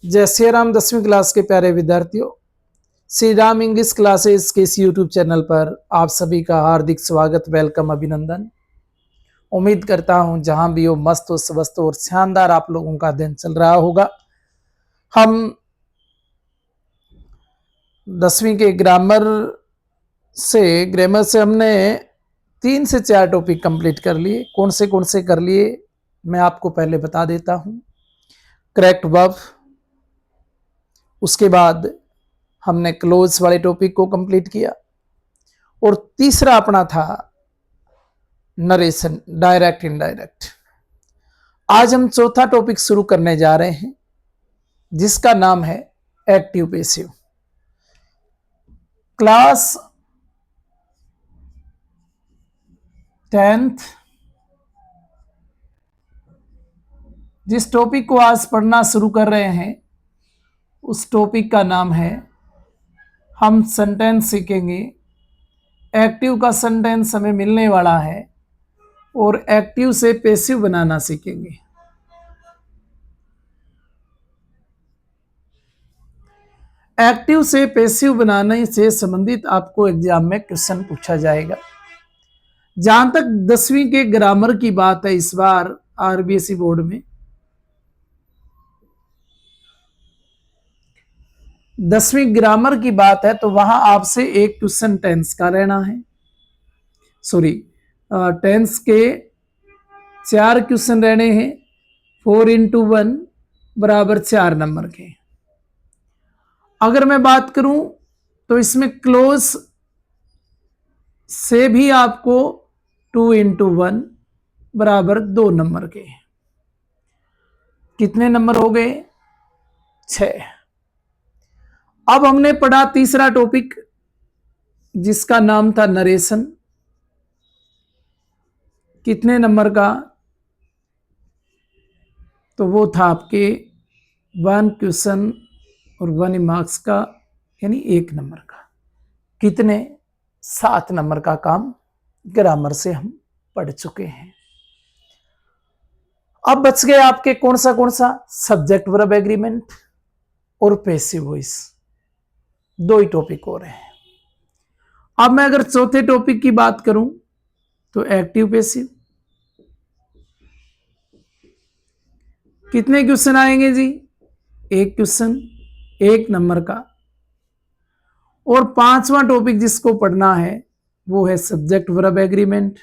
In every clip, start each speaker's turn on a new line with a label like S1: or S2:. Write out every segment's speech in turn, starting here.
S1: जय श्री राम 10वीं क्लास के प्यारे विद्यार्थियों, श्री राम इंग्लिश क्लासेस के इस यूट्यूब चैनल पर आप सभी का हार्दिक स्वागत, वेलकम, अभिनंदन। उम्मीद करता हूं जहां भी हो मस्त हो, स्वस्थ और शानदार आप लोगों का दिन चल रहा होगा। हम 10वीं के ग्रामर से हमने 3 से 4 टॉपिक कंप्लीट कर लिए। कौन से कर लिए मैं आपको पहले बता देता हूं। करेक्ट वर्ब, उसके बाद हमने क्लोज वाले टॉपिक को कंप्लीट किया और तीसरा अपना था नरेशन, डायरेक्ट इनडायरेक्ट। आज हम चौथा टॉपिक शुरू करने जा रहे हैं जिसका नाम है एक्टिव पैसिव। क्लास 10th जिस टॉपिक को आज पढ़ना शुरू कर रहे हैं उस टॉपिक का नाम है, हम सेंटेंस सीखेंगे। एक्टिव का सेंटेंस हमें मिलने वाला है और एक्टिव से पैसिव बनाना सीखेंगे। एक्टिव से पैसिव बनाने से संबंधित आपको एग्जाम में क्वेश्चन पूछा जाएगा। जहां तक 10वीं के ग्रामर की बात है, इस बार आरबीएसई बोर्ड में 10वीं ग्रामर की बात है तो वहां आपसे एक क्वेश्चन टेंस का रहना है। टेंस के 4 क्वेश्चन रहने हैं। 4 into 1 बराबर 4 नंबर के। अगर मैं बात करूं तो इसमें क्लोज से भी आपको 2 into 1 बराबर 2 नंबर के। कितने नंबर हो गए? 6। अब हमने पढ़ा तीसरा टॉपिक जिसका नाम था नरेशन। कितने नंबर का? तो वो था आपके 1 क्वेश्चन और 1 मार्क्स का, यानी 1 नंबर का। कितने? 7 नंबर का काम ग्रामर से हम पढ़ चुके हैं। अब बच गए आपके कौन सा? सब्जेक्ट वर्ब एग्रीमेंट और पैसिव वॉइस। 2 ही टॉपिक हो रहे हैं। अब मैं अगर चौथे टॉपिक की बात करूं तो एक्टिव पैसिव। कितने क्वेश्चन आएंगे जी? 1 क्वेश्चन, 1 नंबर का। और 5वां टॉपिक जिसको पढ़ना है वो है सब्जेक्ट वर्ब एग्रीमेंट।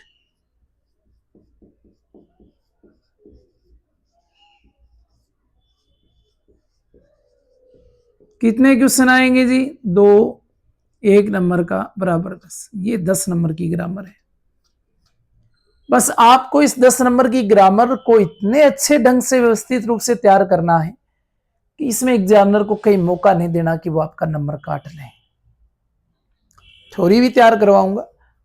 S1: कितने क्वेश्चन आएंगे जी? 2, 1 नंबर का बराबर 10। ये 10 नंबर की ग्रामर है। बस आपको इस 10 नंबर की ग्रामर को इतने अच्छे ढंग से व्यवस्थित रूप से तैयार करना है कि इसमें एग्जामिनर को कहीं मौका नहीं देना कि वो आपका नंबर काट ले। थ्योरी भी तैयार करवाऊंगा,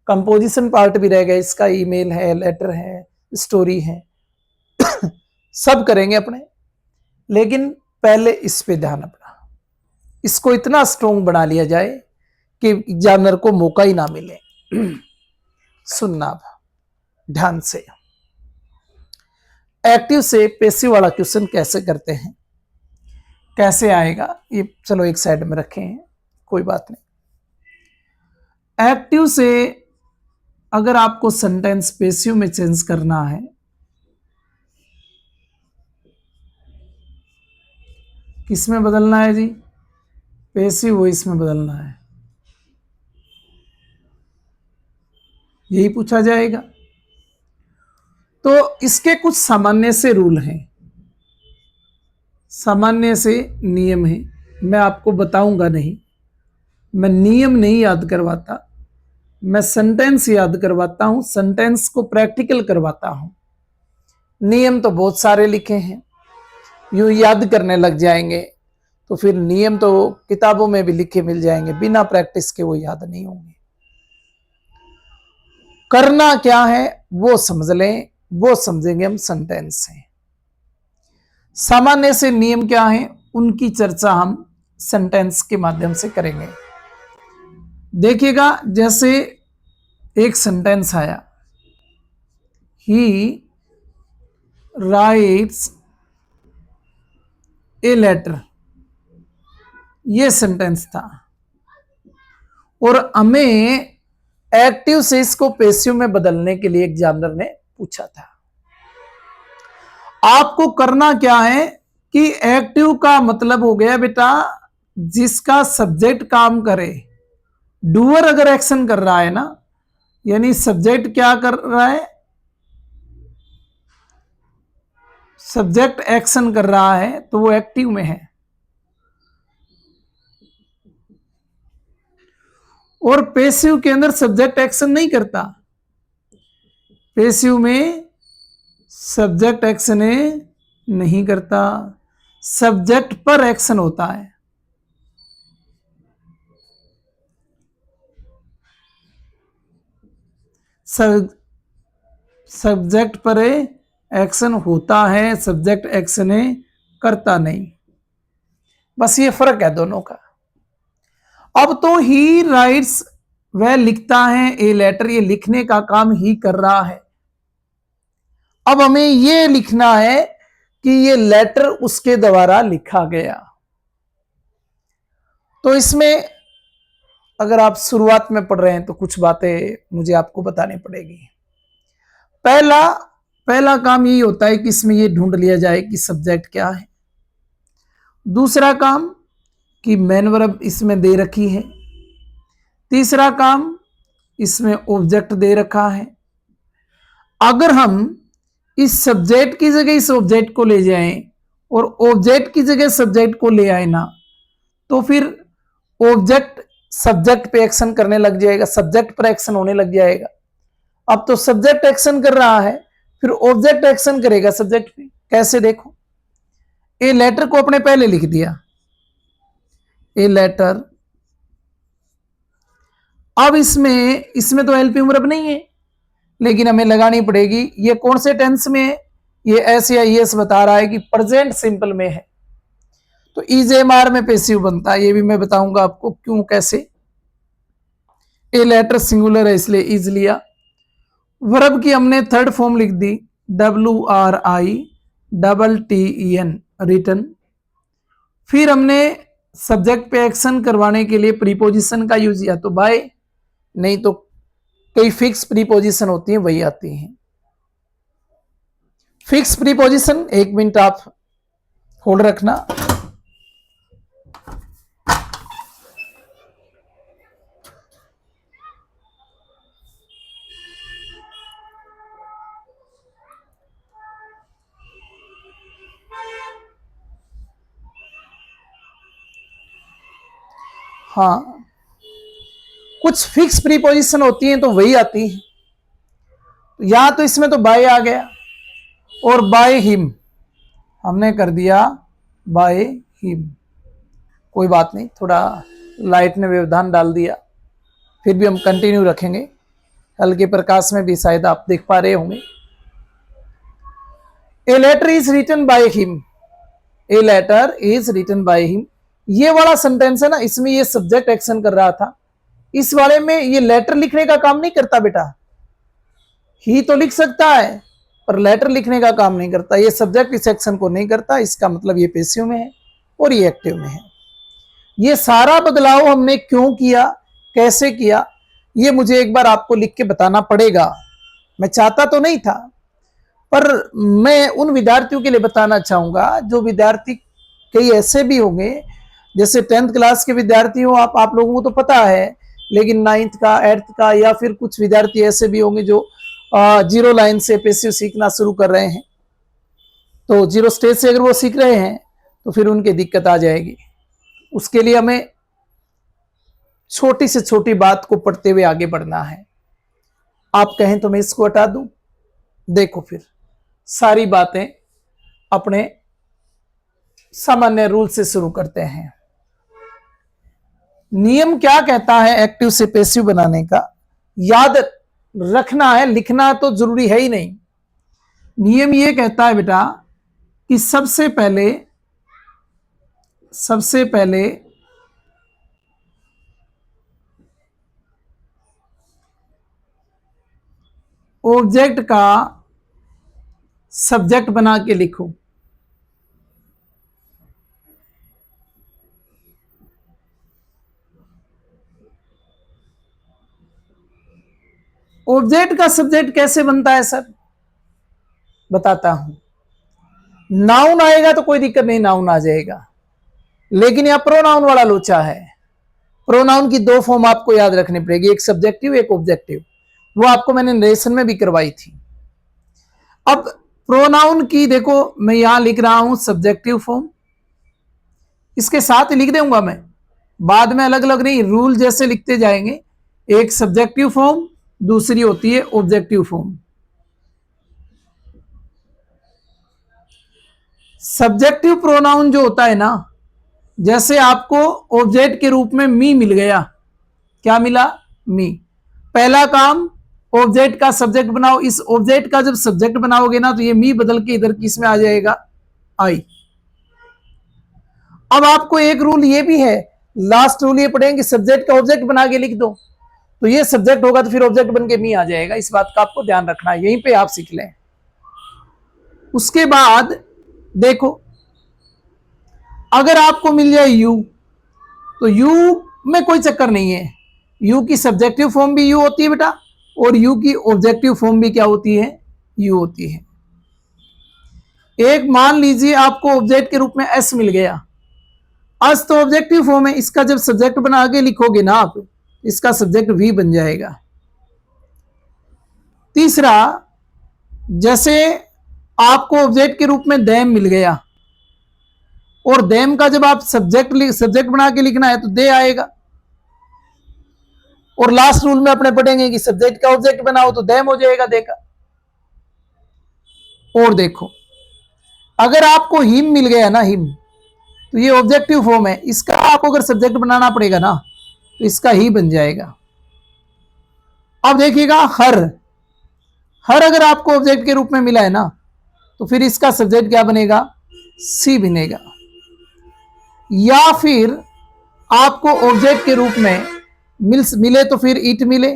S1: कंपोजिशन पार्ट भी रहेगा, इसका ईमेल है, लेटर है, स्टोरी है, सब करेंगे अपने। लेकिन पहले इस पे ध्यान अपना, इसको इतना स्ट्रोंग बना लिया जाए कि एग्जामिनर को मौका ही ना मिले। सुनना ध्यान से। एक्टिव से पैसिव वाला क्वेश्चन कैसे करते हैं, कैसे आएगा, ये चलो एक साइड में रखें, कोई बात नहीं। एक्टिव से अगर आपको सेंटेंस पैसिव में चेंज करना है, किस में बदलना है जी? पैसिव वॉइस में बदलना है। यही पूछा जाएगा। तो इसके कुछ सामान्य से रूल हैं, सामान्य से नियम हैं। मैं आपको बताऊंगा नहीं, मैं नियम नहीं याद करवाता, मैं सेंटेंस याद करवाता हूं, सेंटेंस को प्रैक्टिकल करवाता हूं। नियम तो बहुत सारे लिखे हैं, यूं याद करने लग जाएंगे तो फिर नियम तो किताबों में भी लिखे मिल जाएंगे, बिना प्रैक्टिस के वो याद नहीं होंगे। करना क्या है वो समझ लें, वो समझेंगे हम सेंटेंस से। सामान्य से नियम क्या है उनकी चर्चा हम सेंटेंस के माध्यम से करेंगे। देखिएगा, जैसे एक सेंटेंस आया, ही राइट्स ए लेटर। ये सेंटेंस था और हमें एक्टिव से इसको पैसिव में बदलने के लिए एग्जामिनर ने पूछा था। आपको करना क्या है कि एक्टिव का मतलब हो गया बेटा जिसका सब्जेक्ट काम करे। डूअर अगर एक्शन कर रहा है ना, यानी सब्जेक्ट क्या कर रहा है, सब्जेक्ट एक्शन कर रहा है तो वो एक्टिव में है। और पैसिव के अंदर सब्जेक्ट एक्शन नहीं करता। पैसिव में सब्जेक्ट एक्शन नहीं करता, सब्जेक्ट पर एक्शन होता है। सब्जेक्ट पर एक्शन होता है, सब्जेक्ट एक्शन करता नहीं। बस ये फर्क है दोनों का। अब तो ही राइट्स, वह लिखता है ए लेटर, ये लिखने का काम ही कर रहा है। अब हमें ये लिखना है कि ये लेटर उसके द्वारा लिखा गया। तो इसमें अगर आप शुरुआत में पढ़ रहे हैं तो कुछ बातें मुझे आपको बतानी पड़ेगी। पहला काम यही होता है कि इसमें ये ढूंढ लिया जाए कि सब्जेक्ट क्या है। दूसरा काम कि मेन वर्ब इसमें दे रखी है। तीसरा काम इसमें ऑब्जेक्ट दे रखा है। अगर हम इस सब्जेक्ट की जगह इस ऑब्जेक्ट को ले जाएं और ऑब्जेक्ट की जगह सब्जेक्ट को ले आए ना, तो फिर ऑब्जेक्ट सब्जेक्ट पे एक्शन करने लग जाएगा, सब्जेक्ट पर एक्शन होने लग जाएगा। अब तो सब्जेक्ट एक्शन कर रहा है, फिर ऑब्जेक्ट एक्शन करेगा सब्जेक्ट पे। कैसे देखो, ए लेटर को अपने पहले लिख दिया, ए लेटर। अब इसमें तो एलपी वर्ब नहीं है, लेकिन हमें लगानी पड़ेगी। ये कौन से टेंस में है, ये एस या ईएस बता रहा है कि प्रेजेंट सिंपल में है, तो इज एम आर में पैसिव बनता है। ये भी मैं बताऊंगा आपको क्यों कैसे। ए लेटर सिंगुलर है इसलिए इज लिया। वर्ब की हमने थर्ड फॉर्म लिख दी, WRITTEN, रिटन। फिर हमने सब्जेक्ट पे एक्शन करवाने के लिए प्रीपोजिशन का यूज किया, तो बाय, नहीं तो कई फिक्स प्रीपोजिशन होती है वही आती हैं। फिक्स प्रीपोजिशन, एक मिनट आप होल्ड रखना। हाँ, कुछ फिक्स प्रीपोजिशन होती हैं तो वही आती है। या तो इसमें तो बाय आ गया और बाय हिम हमने कर दिया बाय हिम, कोई बात नहीं, थोड़ा लाइट ने व्यवधान डाल दिया, फिर भी हम कंटिन्यू रखेंगे। हल्के प्रकाश में भी शायद आप देख पा रहे होंगे। A letter is written by him, a letter is written by him, ये वाला सेंटेंस है ना, इसमें ये सब्जेक्ट एक्शन कर रहा था। इस वाले में ये लेटर लिखने का काम नहीं करता बेटा, ही तो लिख सकता है पर लेटर लिखने का काम नहीं करता। ये सब्जेक्ट इस एक्शन को नहीं करता, इसका मतलब ये पैसिव में है और ये एक्टिव में है। ये सारा बदलाव हमने क्यों किया, कैसे किया, ये मुझे एक बार आपको लिख के बताना पड़ेगा। मैं चाहता तो नहीं था, पर मैं उन विद्यार्थियों के लिए बताना चाहूंगा जो विद्यार्थी कई ऐसे भी होंगे, जैसे 10th क्लास के विद्यार्थी हो आप लोगों को तो पता है, लेकिन 9th का 8th का, या फिर कुछ विद्यार्थी ऐसे भी होंगे जो 0 लाइन से पैसिव सीखना शुरू कर रहे हैं। तो 0 स्टेज से अगर वो सीख रहे हैं तो फिर उनकी दिक्कत आ जाएगी। उसके लिए हमें छोटी से छोटी बात को पढ़ते हुए आगे बढ़ना है। आप कहें तो मैं इसको हटा दूं, देखो फिर सारी बातें अपने सामान्य रूल से शुरू करते हैं। नियम क्या कहता है एक्टिव से पैसिव बनाने का, याद रखना है, लिखना तो जरूरी है ही नहीं। नियम ये कहता है बेटा कि सबसे पहले ऑब्जेक्ट का सब्जेक्ट बना के लिखो। ऑब्जेक्ट का सब्जेक्ट कैसे बनता है सर, बताता हूं। नाउन आएगा तो कोई दिक्कत नहीं, नाउन आ जाएगा, लेकिन यहां प्रोनाउन वाला लोचा है। प्रोनाउन की दो फॉर्म आपको याद रखनी पड़ेगी, एक सब्जेक्टिव एक ऑब्जेक्टिव, वो आपको मैंने नरेशन में भी करवाई थी। अब प्रोनाउन की देखो, मैं यहां लिख रहा हूं सब्जेक्टिव फॉर्म, इसके साथ लिख दूंगा मैं, बाद में अलग अलग नहीं, रूल जैसे लिखते जाएंगे। एक सब्जेक्टिव फॉर्म, दूसरी होती है ऑब्जेक्टिव फॉर्म। सब्जेक्टिव प्रोनाउन जो होता है ना, जैसे आपको ऑब्जेक्ट के रूप में मी मिल गया, क्या मिला, मी। पहला काम, ऑब्जेक्ट का सब्जेक्ट बनाओ। इस ऑब्जेक्ट का जब सब्जेक्ट बनाओगे ना, तो ये मी बदल के इधर किस में आ जाएगा, आई। अब आपको एक रूल ये भी है, लास्ट रूल ये पढ़ेंगे, सब्जेक्ट का ऑब्जेक्ट बना के लिख दो, तो ये सब्जेक्ट होगा तो फिर ऑब्जेक्ट बन के मी आ जाएगा। इस बात का आपको ध्यान रखना है, यहीं पे आप सीख लें। उसके बाद देखो, अगर आपको मिल जाए यू, तो यू में कोई चक्कर नहीं है, यू की सब्जेक्टिव फॉर्म भी यू होती है बेटा, और यू की ऑब्जेक्टिव फॉर्म भी क्या होती है, यू होती है। एक मान लीजिए आपको ऑब्जेक्ट के रूप में एस मिल गया, एस तो ऑब्जेक्टिव फॉर्म है, इसका जब सब्जेक्ट बना के लिखोगे ना आप, इसका सब्जेक्ट भी बन जाएगा। तीसरा, जैसे आपको ऑब्जेक्ट के रूप में देम मिल गया, और देम का जब आप सब्जेक्ट बना के लिखना है तो दे आएगा। और लास्ट रूल में अपने पढ़ेंगे कि सब्जेक्ट का ऑब्जेक्ट बनाओ तो देम हो जाएगा, देखा। और देखो, अगर आपको हिम मिल गया ना, हिम, तो ये ऑब्जेक्टिव फॉर्म है, इसका आपको अगर सब्जेक्ट बनाना पड़ेगा ना, तो इसका ही बन जाएगा। अब देखिएगा, हर, हर अगर आपको ऑब्जेक्ट के रूप में मिला है ना, तो फिर इसका सब्जेक्ट क्या बनेगा, सी बनेगा। या फिर आपको ऑब्जेक्ट के रूप में मिले तो फिर इट मिले,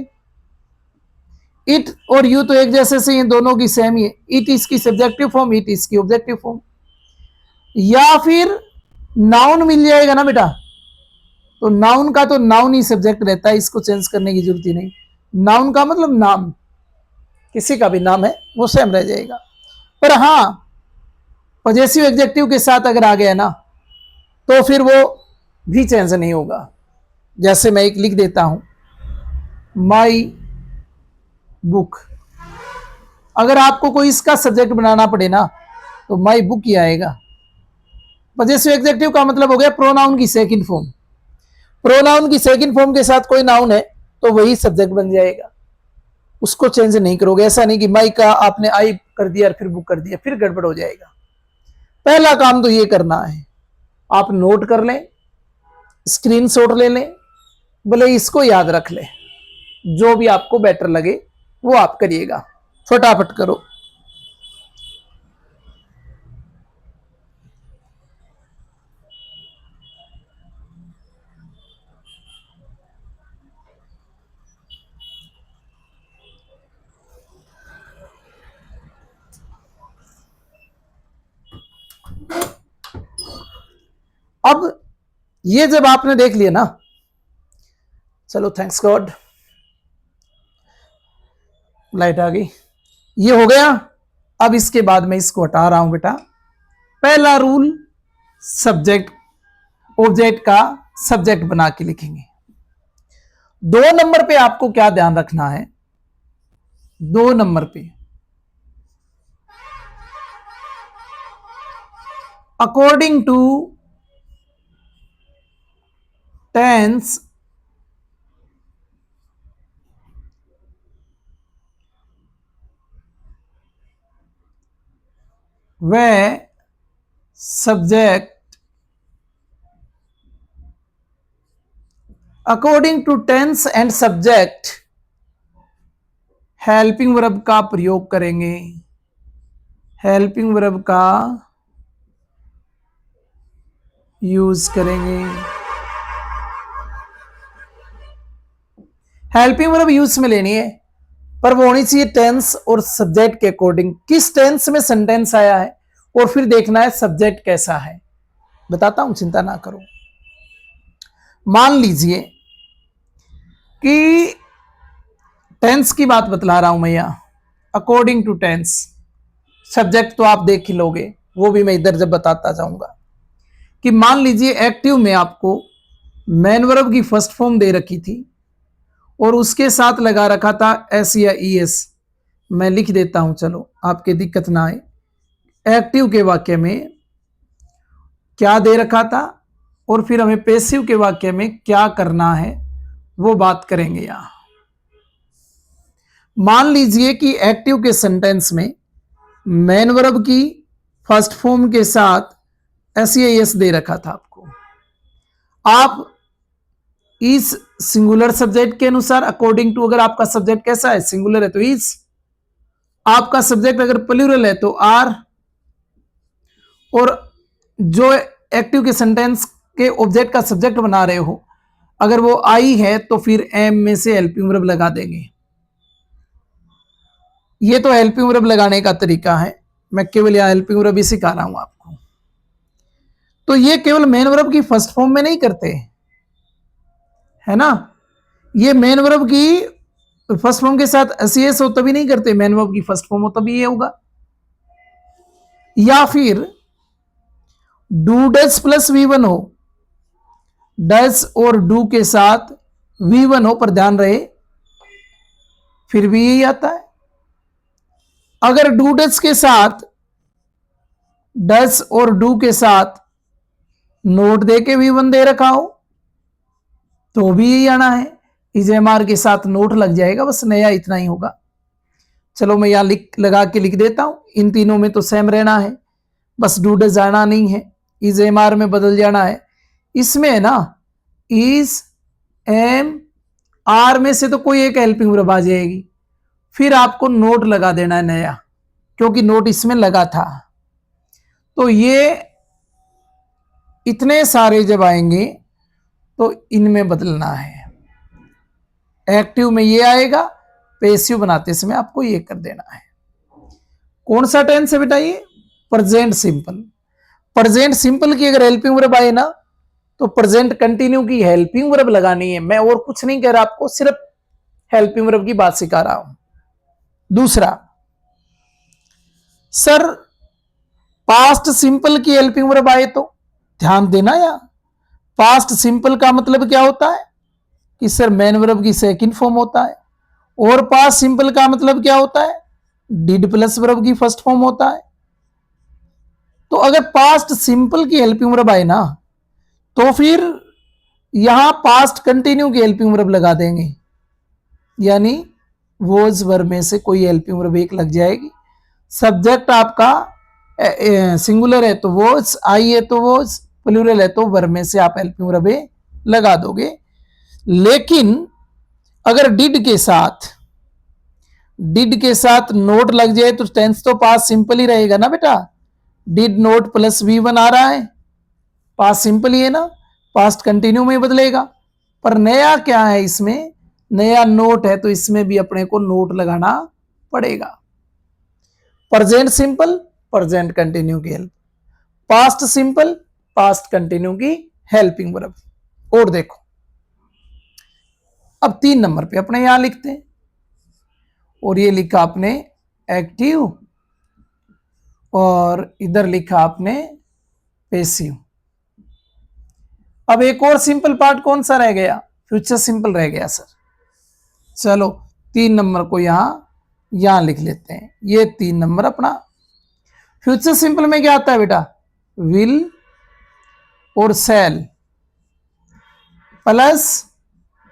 S1: इट और यू तो एक जैसे से, ये दोनों की सेम ही है, इट इसकी सब्जेक्टिव फॉर्म, इट इसकी ऑब्जेक्टिव फॉर्म। या फिर नाउन मिल जाएगा ना बेटा, तो नाउन का तो नाउन ही सब्जेक्ट रहता है, इसको चेंज करने की जरूरत ही नहीं। नाउन का मतलब नाम, किसी का भी नाम है वो सेम रह जाएगा। पर हाँ, पॉजेसिव एडजेक्टिव के साथ अगर आ गया ना, तो फिर वो भी चेंज नहीं होगा। जैसे मैं एक लिख देता हूं, माई बुक, अगर आपको कोई इसका सब्जेक्ट बनाना पड़े ना, तो माई बुक ही आएगा। पॉजेसिव एडजेक्टिव का मतलब हो गया प्रोनाउन की सेकंड फॉर्म। प्रोनाउन की सेकंड फॉर्म के साथ कोई नाउन है तो वही सब्जेक्ट बन जाएगा, उसको चेंज नहीं करोगे। ऐसा नहीं कि माई का आपने आई कर दिया और फिर बुक कर दिया, फिर गड़बड़ हो जाएगा। पहला काम तो ये करना है, आप नोट कर लें, स्क्रीनशॉट ले लें, बोले इसको याद रख लें, जो भी आपको बेटर लगे वो आप करिएगा, फटाफट करो। अब ये जब आपने देख लिया ना, चलो थैंक्स गॉड, लाइट आ गई, ये हो गया। अब इसके बाद मैं इसको हटा रहा हूं बेटा। पहला रूल, सब्जेक्ट ऑब्जेक्ट का सब्जेक्ट बना के लिखेंगे। 2 नंबर पे आपको क्या ध्यान रखना है, 2 नंबर पे अकॉर्डिंग टू टेंस व subject, according to tense and subject helping verb का प्रयोग करेंगे। हेल्पिंग वर्ब का यूज करेंगे। हेल्पिंग वर्ब यूज में लेनी है, पर वो होनी चाहिए टेंस और सब्जेक्ट के अकॉर्डिंग। किस टेंस में सेंटेंस आया है, और फिर देखना है सब्जेक्ट कैसा है। बताता हूं, चिंता ना करो। मान लीजिए कि टेंस की बात बतला रहा हूं मैं यहां, अकॉर्डिंग टू टेंस। सब्जेक्ट तो आप देख ही लोगे, वो भी मैं इधर जब बताता जाऊंगा। कि मान लीजिए एक्टिव में आपको मेन वर्ब की फर्स्ट फॉर्म दे रखी थी और उसके साथ लगा रखा था एस या ई एस। मैं लिख देता हूं, चलो आपके दिक्कत ना आए। एक्टिव के वाक्य में क्या दे रखा था और फिर हमें पैसिव के वाक्य में क्या करना है वो बात करेंगे यहां। मान लीजिए कि एक्टिव के सेंटेंस में मेन वर्ब की फर्स्ट फॉर्म के साथ एस या एस दे रखा था आपको। आप इस सिंगुलर सब्जेक्ट के अनुसार, अकॉर्डिंग टू, अगर आपका सब्जेक्ट कैसा है, सिंगुलर है तो इस, आपका सब्जेक्ट अगर प्लूरल है तो आर, और जो एक्टिव के सेंटेंस के ऑब्जेक्ट का सब्जेक्ट बना रहे हो अगर वो आई है तो फिर एम में से हेल्पिंग वर्ब लगा देंगे। ये तो हेल्पिंग वर्ब लगाने का तरीका है, मैं केवल यहां हेल्पिंग वर्ब ही सिखा रहा हूं आपको। तो ये केवल मेन वर्ब की फर्स्ट फॉर्म में नहीं करते, है ना। ये मेन वर्ब की फर्स्ट फॉर्म के साथ एस हो तभी नहीं करते, मेन वर्ब की फर्स्ट फॉर्म हो तभी ये होगा। या फिर डू डस प्लस V1 हो, डस और डू के साथ V1 हो, पर ध्यान रहे फिर भी यही आता है। अगर डू डस के साथ, डस और डू के साथ नोट दे के V1 दे रखा हो तो भी यही आना है। इजेमार के साथ नोट लग जाएगा, बस नया इतना ही होगा। चलो मैं यहां लगा के लिख देता हूं, इन तीनों में तो सेम रहना है, बस डू डस जाना नहीं है, इजेमार में बदल जाना है। इसमें है ना इज एम आर में से तो कोई एक हेल्पिंग वर्ब आ जाएगी, फिर आपको नोट लगा देना है नया, क्योंकि नोट इसमें लगा था। तो ये इतने सारे जब आएंगे तो इनमें बदलना है। एक्टिव में ये आएगा, पैसिव बनाते समय आपको ये कर देना है। कौन सा टेंस है बेटा ये? Present simple. प्रेजेंट सिंपल की अगर हेल्पिंग वर्ब आए ना तो प्रेजेंट कंटिन्यू की हेल्पिंग वर्ब लगानी है। मैं और कुछ नहीं कह रहा आपको, सिर्फ हेल्पिंग वर्ब की बात सिखा रहा हूं। दूसरा, सर पास्ट सिंपल की हेल्पिंग वर्ब आए तो ध्यान देना यार। पास्ट सिंपल का मतलब क्या होता है कि सर मेन वर्ब की सेकंड फॉर्म होता है, और पास्ट सिंपल का मतलब क्या होता है, डिड प्लस वर्ब की फर्स्ट फॉर्म होता है। तो अगर पास्ट सिंपल की हेल्पिंग वर्ब आए ना तो फिर यहां पास्ट कंटिन्यू की हेल्पिंग वर्ब लगा देंगे, यानी वोज वर्ब में से कोई हेल्पिंग वर्ब एक लग जाएगी। सब्जेक्ट आपका सिंगुलर है तो वोज, आई है तो वोज, प्लूरल है तो वर्ब में से आप हेल्पिंग वर्ब लगा दोगे। लेकिन अगर डिड के साथ नोट लग जाए तो टेंस तो पास्ट सिंपल ही रहेगा ना बेटा। डिड नोट प्लस V1 आ रहा है, पास्ट सिंपल ही है ना, पास्ट कंटिन्यू में बदलेगा। पर नया क्या है इसमें, नया नोट है तो इसमें भी अपने को नोट लगाना पड़ेगा। प्रेजेंट सिंपल, प्रेजेंट कंटिन्यू की help, past simple, past continue की हेल्पिंग वर्ब। और देखो अब 3 नंबर पे अपने यहां लिखते हैं, और ये लिखा आपने एक्टिव और इधर लिखा आपने पैसिव। अब एक और सिंपल पार्ट कौन सा रह गया, फ्यूचर सिंपल रह गया सर। चलो 3 नंबर को यहां लिख लेते हैं। ये 3 नंबर अपना फ्यूचर सिंपल में क्या आता है बेटा, विल और सेल प्लस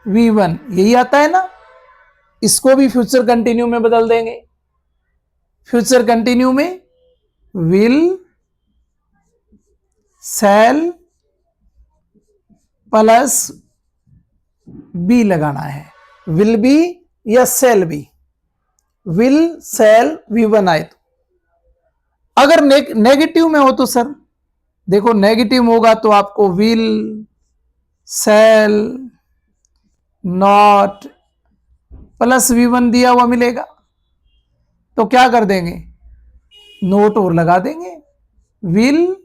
S1: V1, यही आता है ना। इसको भी फ्यूचर कंटिन्यू में बदल देंगे। फ्यूचर कंटिन्यू में विल सेल प्लस बी लगाना है, विल बी या shall be. Will shall V1 आए तो, अगर नेगेटिव में हो तो सर देखो, नेगेटिव होगा तो आपको will sell not plus V1 दिया हुआ मिलेगा। तो क्या कर देंगे, नोट और लगा देंगे, विल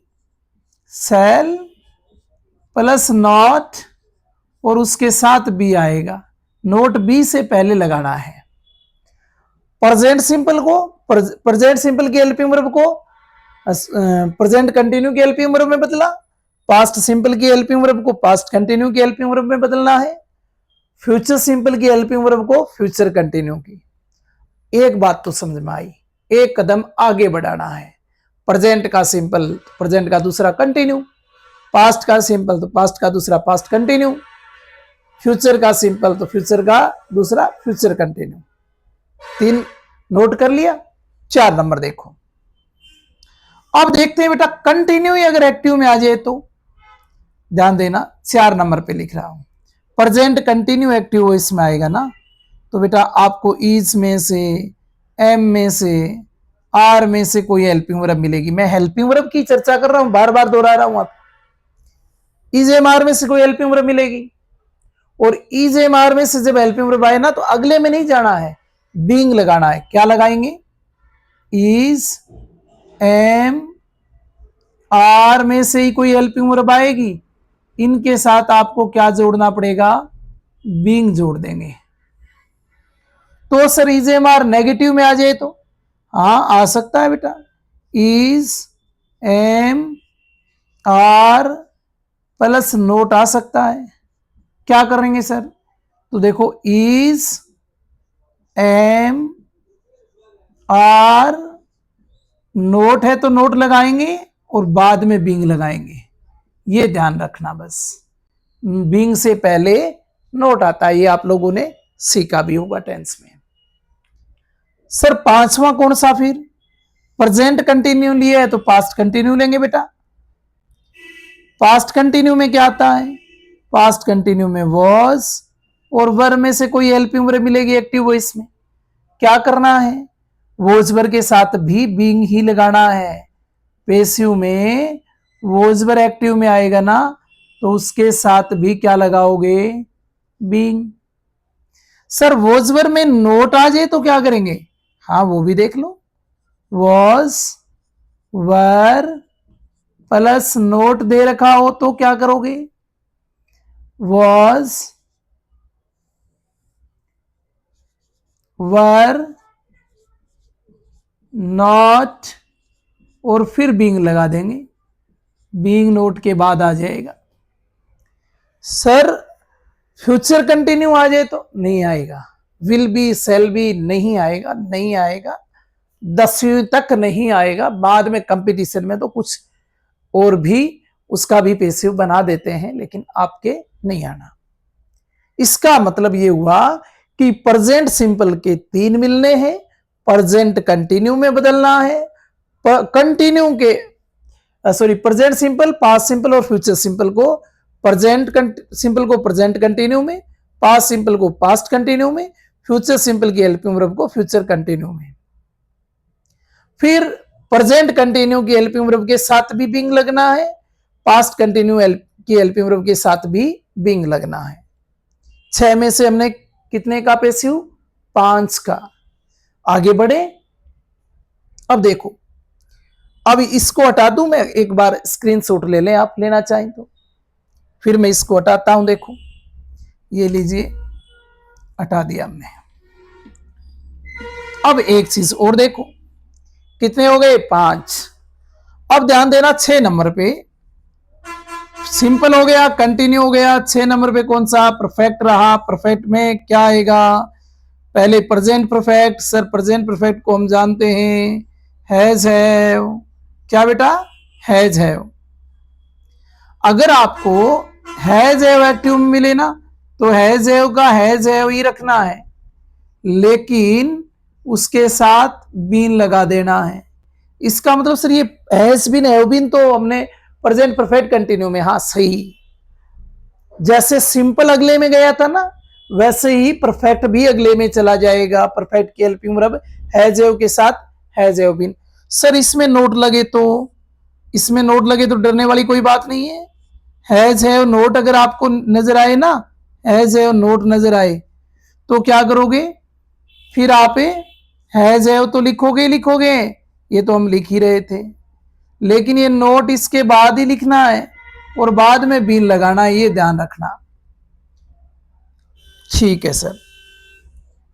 S1: सेल प्लस नॉट और उसके साथ बी आएगा। नोट बी से पहले लगाना है। प्रेजेंट सिंपल को प्रेजेंट सिंपल की हेल्पिंग वर्ब को प्रेजेंट कंटिन्यू की हेल्पिंग वर्ब में बदला, पास्ट सिंपल की हेल्पिंग वर्ब को पास्ट कंटिन्यू की हेल्पिंग वर्ब में बदलना है, फ्यूचर सिंपल की हेल्पिंग वर्ब को फ्यूचर कंटिन्यू की। एक बात तो समझ में आई, एक कदम आगे बढ़ाना है। प्रेजेंट का सिंपल प्रेजेंट का दूसरा कंटिन्यू, पास्ट का सिंपल तो पास्ट का दूसरा पास्ट कंटिन्यू, फ्यूचर का सिंपल तो फ्यूचर का दूसरा फ्यूचर कंटिन्यू। 3 नोट कर लिया। 4 नंबर देखो, अब देखते हैं बेटा कंटिन्यू अगर एक्टिव में आ जाए तो ध्यान देना, 4 नंबर पे लिख रहा हूं प्रेजेंट कंटिन्यू एक्टिव वो इसमें आएगा ना, तो बेटा आपको इज में से, एम में से, आर में से कोई हेल्पिंग वर्ब मिलेगी। मैं हेल्पिंग वर्ब की चर्चा कर रहा हूं, बार बार दोहरा रहा हूं। आप इज एम आर में से कोई हेल्पिंग वर्ब मिलेगी, और इज एम आर में से जब हेल्पिंग वर्ब आए ना तो अगले में नहीं जाना है, बीइंग लगाना है। क्या लगाएंगे, इज एम आर में से ही कोई हेल्पिंग वर्ब आएगी, इनके साथ आपको क्या जोड़ना पड़ेगा, बीइंग जोड़ देंगे। तो sir is M R negative में आ जाए तो, हाँ आ सकता है बेटा, is M R plus not आ सकता है। क्या करेंगे सर, तो देखो इज एम आर नोट है तो नोट लगाएंगे और बाद में बीइंग लगाएंगे, ये ध्यान रखना। बस बीइंग से पहले नोट आता है, ये आप लोगों ने सीखा भी होगा टेंस में। सर 5वां कौन सा, फिर प्रेजेंट कंटिन्यू लिया है तो पास्ट कंटिन्यू लेंगे बेटा। पास्ट कंटिन्यू में क्या आता है, पास्ट कंटिन्यू में वॉज और वर में से कोई हेल्पिंग वर्ब मिलेगी एक्टिव वॉइस में। क्या करना है, वॉज वर के साथ भी बीइंग ही लगाना है। पैसिव में वॉज वर एक्टिव में आएगा ना तो उसके साथ भी क्या लगाओगे, बीइंग। सर वॉज वर में नोट आ जाए तो क्या करेंगे, हाँ वो भी देख लो, वॉज वर प्लस नोट दे रखा हो तो क्या करोगे, वॉज वर नॉट और फिर बीइंग लगा देंगे, बीइंग नोट के बाद आ जाएगा। सर फ्यूचर कंटिन्यू आ जाए तो नहीं आएगा, विल बी सेल बी नहीं आएगा, नहीं आएगा, 10वीं तक नहीं आएगा। बाद में कंपटीशन में तो कुछ और भी उसका भी पैसिव बना देते हैं, लेकिन आपके नहीं आना। इसका मतलब ये हुआ कि प्रेजेंट सिंपल के 3 मिलने हैं, प्रेजेंट कंटिन्यू में बदलना है, कंटिन्यू के प्रेजेंट सिंपल, पास्ट सिंपल और फ्यूचर सिंपल को प्रेजेंट सिंपल को प्रेजेंट कंटिन्यू में, पास्ट सिंपल को पास्ट कंटिन्यू में, फ्यूचर सिंपल की हेल्पिंग वर्ब को फ्यूचर कंटिन्यू में। फिर प्रेजेंट कंटिन्यू की हेल्पिंग वर्ब के साथ भी बीइंग लगना है, पास्ट कंटिन्यू की हेल्पिंग वर्ब के साथ भी बीइंग लगना है। 6 में से हमने कितने का पैसिव, 5 का। आगे बढ़े, अब देखो, अब इसको हटा दूं मैं, एक बार स्क्रीनशॉट ले लें आप, लेना चाहें तो। फिर मैं इसको हटाता हूं, देखो ये लीजिए, हटा दिया हमने। अब एक चीज और देखो, कितने हो गए, 5। अब ध्यान देना 6 नंबर पे सिंपल हो गया, कंटिन्यू हो गया। 6 नंबर पे कौन सा, परफेक्ट रहा। परफेक्ट में क्या आएगा, पहले present perfect. Sir present perfect को हम जानते हैं हैज हैव, क्या बेटा, हैज हैव। अगर आपको हैज हैव एक्टिव में मिले ना तो हैज हैव का हैज हैव ही रखना है, लेकिन उसके साथ बीन लगा देना है। इसका मतलब सर ये हैज बीन हैव बीन तो हमने प्रेजेंट परफेक्ट कंटिन्यू में, हाँ सही। जैसे सिंपल अगले में गया था ना, वैसे ही परफेक्ट भी अगले में चला जाएगा। परफेक्ट की हेल्पिंग वर्ब हैज हैव के साथ हैज हैव बीन। सर इसमें नोट लगे तो, इसमें नोट लगे तो डरने वाली कोई बात नहीं है। हैज हैव नोट अगर आपको नजर आए ना, हैज हैव नोट नजर आए तो क्या करोगे, फिर आप हैज हैव तो लिखोगे लिखोगे, ये तो हम लिख ही रहे थे, लेकिन ये नोट इसके बाद ही लिखना है और बाद में बीन लगाना है, ये ध्यान रखना। ठीक है सर।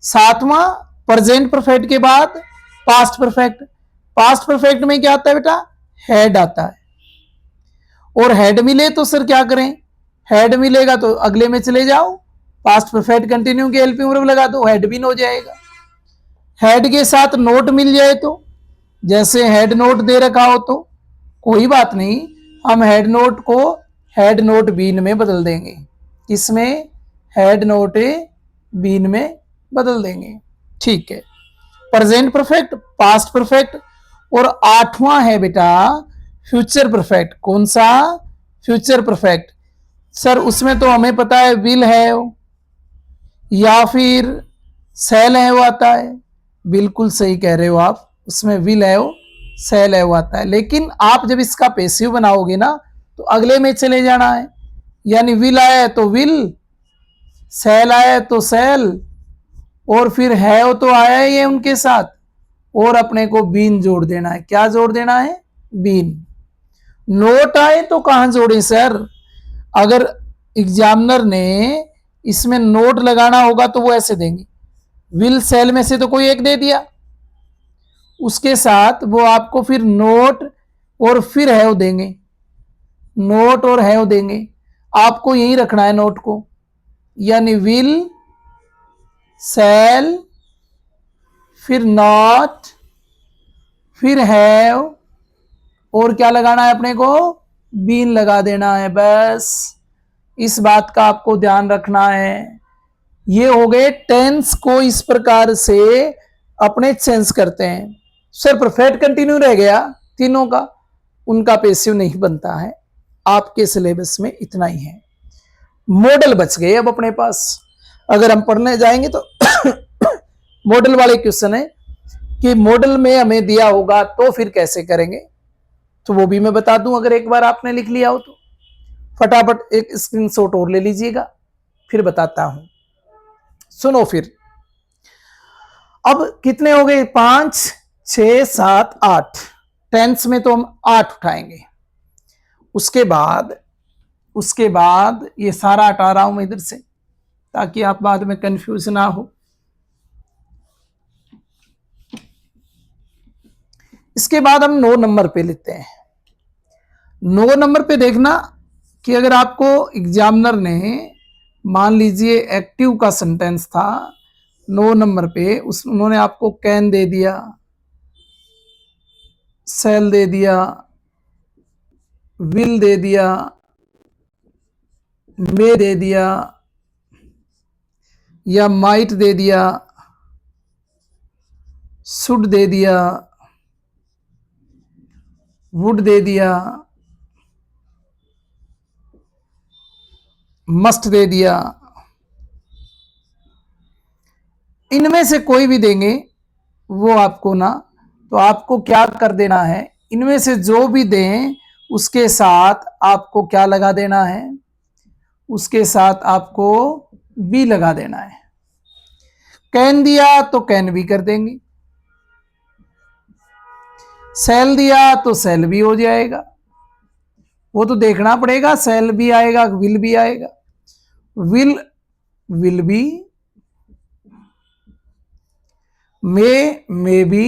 S1: 7वां प्रेजेंट परफेक्ट के बाद पास्ट परफेक्ट। पास्ट परफेक्ट में क्या आता है बेटा? हैड आता है। और हेड मिले तो सर क्या करें? हेड मिलेगा तो अगले में चले जाओ, पास्ट परफेक्ट कंटिन्यू के हेल्पिंग वर्ब लगा दो, हेड बिन हो जाएगा। हेड के साथ नोट मिल जाए तो, जैसे हेड नोट दे रखा हो तो कोई बात नहीं, हम हेड नोट को हेड नोट बीन में बदल देंगे। किसमें? हेड नोट बीन में बदल देंगे। ठीक है, प्रेजेंट परफेक्ट, पास्ट परफेक्ट, और आठवां है बेटा फ्यूचर परफेक्ट। कौन सा? Future perfect. सर उसमें तो हमें पता है विल है या फिर सेल है वो आता है। बिल्कुल सही कह रहे हो आप, उसमें विल है सेल है वो आता है। लेकिन आप जब इसका पैसिव बनाओगे ना तो अगले में चले जाना है, यानी विल आया है तो विल, सेल आया है तो सेल, और फिर है तो आया ही है उनके साथ, और अपने को बीन जोड़ देना है। क्या जोड़ देना है? बीन। नोट आए तो कहां जोड़े सर? अगर एग्जामिनर ने इसमें नोट लगाना होगा तो वो ऐसे देंगे, विल सेल में से तो कोई एक दे दिया, उसके साथ वो आपको फिर नोट और फिर हैव देंगे, नोट और हैव देंगे। आपको यही रखना है नोट को, यानी विल सेल फिर नॉट फिर हैव, और क्या लगाना है अपने को? बीन लगा देना है। बस इस बात का आपको ध्यान रखना है। ये हो गए टेंस को इस प्रकार से अपने चेंज करते हैं। सर परफेक्ट कंटिन्यू रह गया तीनों का, उनका पैसिव नहीं बनता है। आपके सिलेबस में इतना ही है। मॉडल बच गए अब अपने पास। अगर हम पढ़ने जाएंगे तो मॉडल वाले क्वेश्चन है कि मॉडल में हमें दिया होगा तो फिर कैसे करेंगे, तो वो भी मैं बता दूं। अगर एक बार आपने लिख लिया हो तो फटाफट एक स्क्रीनशॉट और ले लीजिएगा, फिर बताता हूं। सुनो फिर, अब कितने हो गए? 5, 6, 7, 8। टेंस में तो हम 8 उठाएंगे। उसके बाद ये सारा हटा रहा हूं मैं इधर से, ताकि आप बाद में कंफ्यूज ना हो। इसके बाद हम 9 नंबर पे लेते हैं। 9 नंबर पे देखना कि अगर आपको एग्जामिनर ने, मान लीजिए एक्टिव का सेंटेंस था 9 नंबर पे, उन्होंने आपको कैन दे दिया, सेल दे दिया, विल दे दिया, मे दे दिया, या माइट दे दिया, शुड दे दिया, वुड दे दिया, मस्ट दे दिया, इनमें से कोई भी देंगे वो आपको ना, तो आपको क्या कर देना है? इनमें से जो भी दें उसके साथ आपको क्या लगा देना है? उसके साथ आपको बी लगा देना है। कैन दिया तो कैन भी कर देंगे, सेल दिया तो सेल भी हो जाएगा। वो तो देखना पड़ेगा, सेल भी आएगा विल भी आएगा, विल भी, मे भी,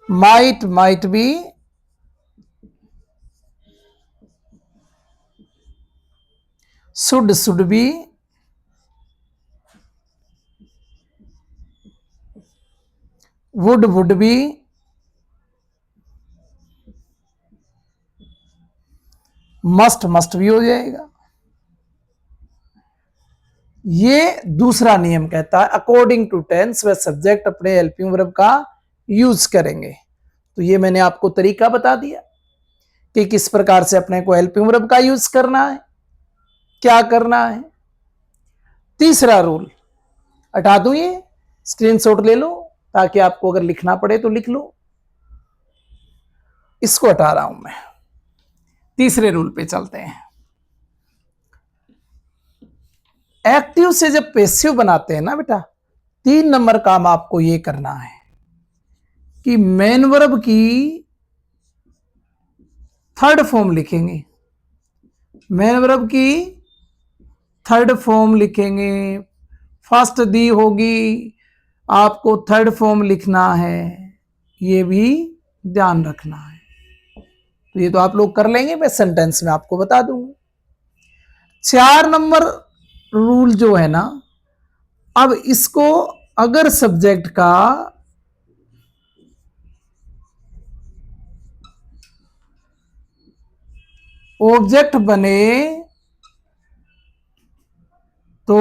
S1: माइट भी, शुड भी, वुड भी, मस्ट भी हो जाएगा। ये दूसरा नियम कहता है अकॉर्डिंग टू टेंस व सब्जेक्ट अपने हेल्पिंग वर्ब का यूज करेंगे। तो ये मैंने आपको तरीका बता दिया कि किस प्रकार से अपने को हेल्पिंग वर्ब का यूज करना है, क्या करना है। तीसरा रूल हटा दूं, ये स्क्रीनशॉट ले लो ताकि आपको अगर लिखना पड़े तो लिख लो। इसको हटा रहा हूं मैं। तीसरे रूल पे चलते हैं। एक्टिव से जब पैसिव बनाते हैं ना बेटा, 3 नंबर काम आपको ये करना है कि मेन वर्ब की थर्ड फॉर्म लिखेंगे, मेन वर्ब की थर्ड फॉर्म लिखेंगे, फर्स्ट दी होगी, आपको थर्ड फॉर्म लिखना है, ये भी ध्यान रखना है। तो ये तो आप लोग कर लेंगे, मैं सेंटेंस में आपको बता दूंगा। 4 नंबर रूल जो है ना, अब इसको अगर सब्जेक्ट का ऑब्जेक्ट बने तो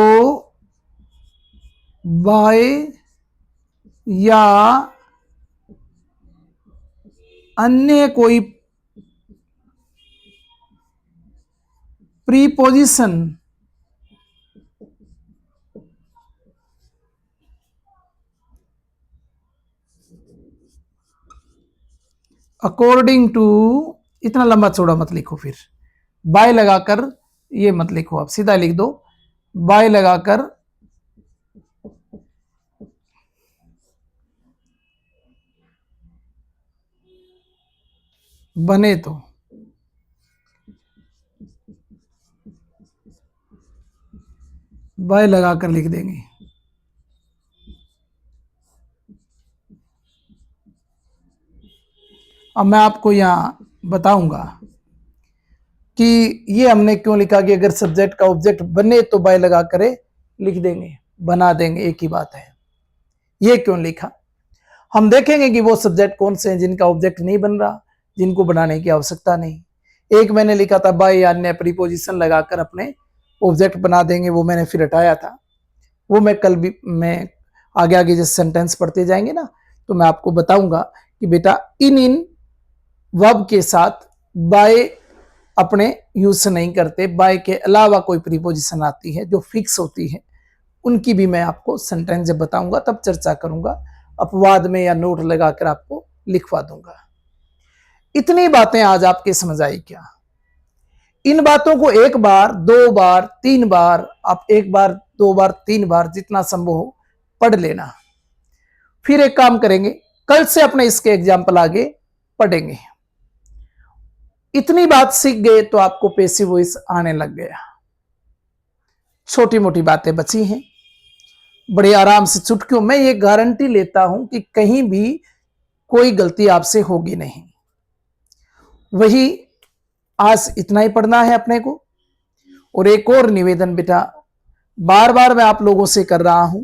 S1: बाय या अन्य कोई प्रीपोजिशन अकॉर्डिंग टू, इतना लंबा चौड़ा मत लिखो, फिर बाय लगाकर ये मत लिखो, आप सीधा लिख दो बाय लगाकर बने तो। बाय लगाकर लिख देंगे। अब मैं आपको यहां बताऊंगा कि ये हमने क्यों लिखा कि अगर सब्जेक्ट का ऑब्जेक्ट बने तो बाय लगा करे लिख देंगे, बना देंगे, एक ही बात है। ये क्यों लिखा, हम देखेंगे कि वो सब्जेक्ट कौन से हैं जिनका ऑब्जेक्ट नहीं बन रहा, जिनको बनाने की आवश्यकता नहीं। एक मैंने लिखा था बाय या अन्य प्रीपोजिशन लगाकर अपने ऑब्जेक्ट बना देंगे, वो मैंने फिर हटाया था। वो मैं कल भी, मैं आगे आगे जैसे सेंटेंस पढ़ते जाएंगे ना, तो मैं आपको बताऊंगा कि बेटा इन वर्ब के साथ बाय अपने यूज से नहीं करते, बाय के अलावा कोई प्रीपोजिशन आती है जो फिक्स होती है, उनकी भी मैं आपको सेंटेंस जब बताऊंगा तब चर्चा करूंगा, अपवाद में या नोट लगाकर आपको लिखवा दूंगा। इतनी बातें आज आपके समझ आई क्या? इन बातों को एक बार, दो बार, तीन बार, आप एक बार, दो बार, तीन बार जितना संभव हो पढ़ लेना। फिर एक काम करेंगे, कल से अपने इसके एग्जाम्पल आगे पढ़ेंगे। इतनी बात सीख गए तो आपको पैसिव वॉइस आने लग गया। छोटी मोटी बातें बची हैं, बड़े आराम से चुटकियों, मैं ये गारंटी लेता हूं कि कहीं भी कोई गलती आपसे होगी नहीं। वही आज इतना ही पढ़ना है अपने को। और एक और निवेदन बेटा, बार बार मैं आप लोगों से कर रहा हूं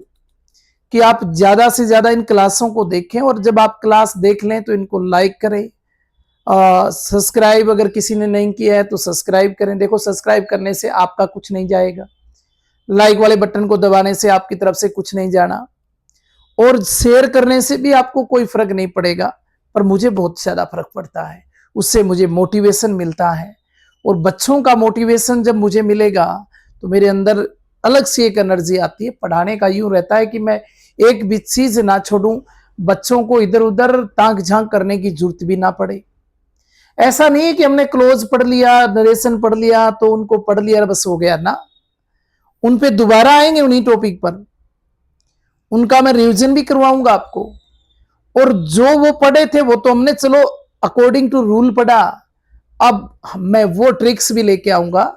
S1: कि आप ज्यादा से ज्यादा इन क्लासों को देखें, और जब आप क्लास देख लें तो इनको लाइक करें, सब्सक्राइब अगर किसी ने नहीं किया है तो सब्सक्राइब करें। देखो सब्सक्राइब करने से आपका कुछ नहीं जाएगा, लाइक वाले बटन को दबाने से आपकी तरफ से कुछ नहीं जाना, और शेयर करने से भी आपको कोई फर्क नहीं पड़ेगा, पर मुझे बहुत ज्यादा फर्क पड़ता है। उससे मुझे मोटिवेशन मिलता है, और बच्चों का मोटिवेशन जब मुझे मिलेगा तो मेरे अंदर अलग से एक एनर्जी आती है। पढ़ाने का यूं रहता है कि मैं एक भी चीज ना छोड़ूं, बच्चों को इधर उधर ताक झांक करने की जरूरत भी ना पड़े। ऐसा नहीं है कि हमने क्लोज पढ़ लिया, नरेशन पढ़ लिया तो उनको पढ़ लिया बस हो गया ना, उन पे दोबारा आएंगे उन्हीं टॉपिक पर, उनका मैं रिवीजन भी करवाऊंगा आपको। और जो वो पढ़े थे वो तो हमने चलो अकॉर्डिंग टू रूल पढ़ा, अब मैं वो ट्रिक्स भी लेके आऊंगा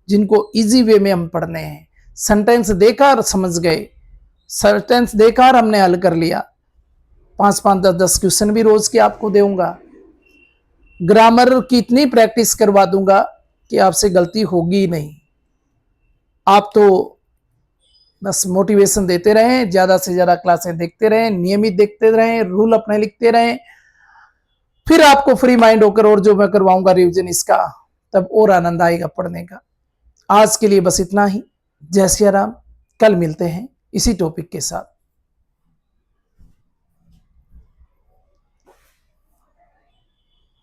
S1: जिनको इजी वे में हम पढ़ने हैं। सेंटेंस देखा और समझ गए, सेंटेंस देखा और हमने हल कर लिया, 5-5, 10-10 क्वेश्चन भी रोज के आपको दूंगा। ग्रामर की इतनी प्रैक्टिस करवा दूंगा कि आपसे गलती होगी नहीं। आप तो बस मोटिवेशन देते रहें, ज्यादा से ज्यादा क्लासें देखते रहें, नियमित देखते रहें, रूल अपने लिखते रहें, फिर आपको फ्री माइंड होकर और जो मैं करवाऊंगा रिवीजन इसका, तब और आनंद आएगा पढ़ने का। आज के लिए बस इतना ही। जय सिया राम। कल मिलते हैं इसी टॉपिक के साथ।